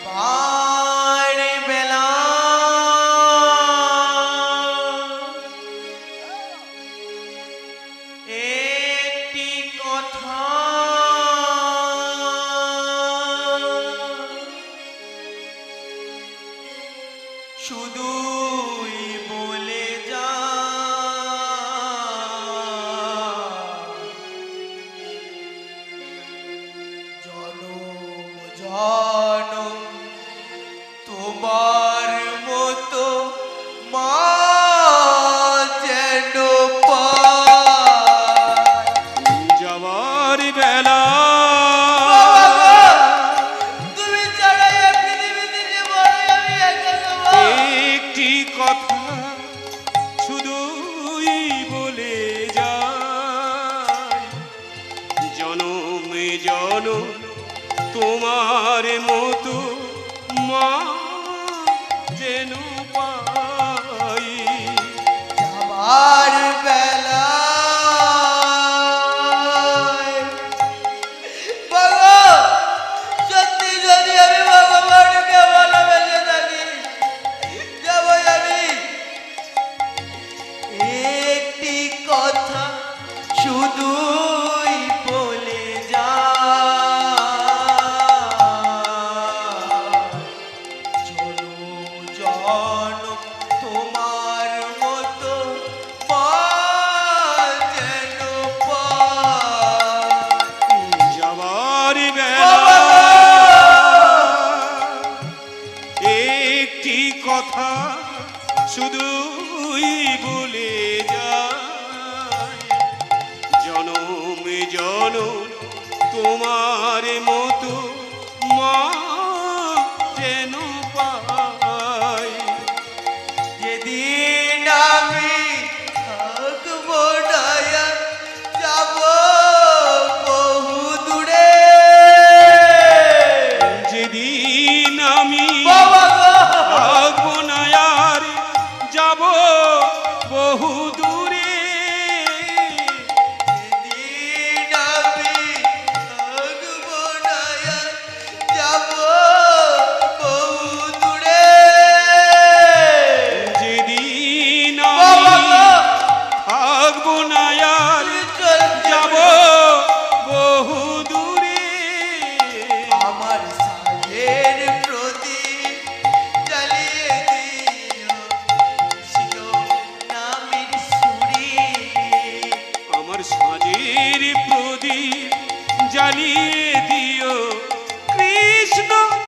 বার বেলা একটি কথা শুধুই বলে যা জনম জনম তোমার মতো মা যেন পায়। যাবার বেলা তুমি ছাড়া এই পৃথিবীতে যে বড় আমি একা গো। একটি কথা শুধুই বলে যায় জনমে জনম তোমার মতো মা যেন